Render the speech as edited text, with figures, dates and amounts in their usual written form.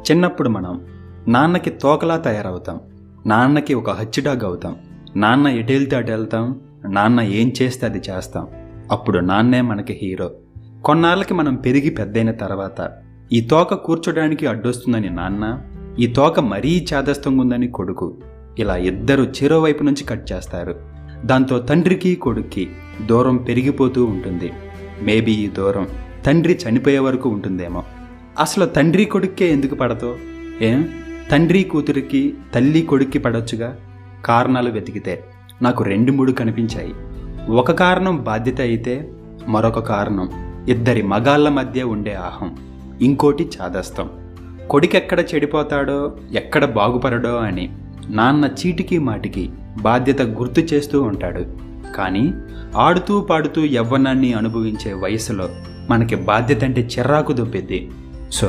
చిన్నప్పుడు మనం నాన్నకి తోకలా తయారవుతాం, నాన్నకి ఒక హచ్చిడాగ్ అవుతాం. నాన్న ఎటెళ్తే అటు వెళ్తాం, నాన్న ఏం చేస్తే అది చేస్తాం. అప్పుడు నాన్నే మనకి హీరో. కొన్నాళ్ళకి మనం పెరిగి పెద్దయిన తర్వాత ఈ తోక కూర్చోడానికి అడ్డొస్తుందని నాన్న, ఈ తోక మరీ చాదస్తంగా ఉందని కొడుకు, ఇలా ఇద్దరు చెరోవైపు నుంచి కట్ చేస్తారు. దాంతో తండ్రికి కొడుక్కి దూరం పెరిగిపోతూ ఉంటుంది. మేబీ ఈ దూరం తండ్రి చనిపోయే వరకు ఉంటుందేమో. అసలు తండ్రి కొడుక్కే ఎందుకు పడతో? తండ్రి కూతురికి తల్లి కొడుక్కి పడొచ్చుగా. కారణాలు వెతికితే నాకు 2-3 కనిపించాయి. ఒక కారణం బాధ్యత అయితే, మరొక కారణం ఇద్దరి మగాళ్ళ మధ్య ఉండే అహం, ఇంకోటి చాదస్తం. కొడుకెక్కడ చెడిపోతాడో, ఎక్కడ బాగుపడడో అని నాన్న చీటికి మాటికి బాధ్యత గుర్తు చేస్తూ ఉంటాడు. కానీ ఆడుతూ పాడుతూ యవ్వనాన్ని అనుభవించే వయసులో మనకి బాధ్యత అంటే చిరాకు దొబ్బిద్ది. సో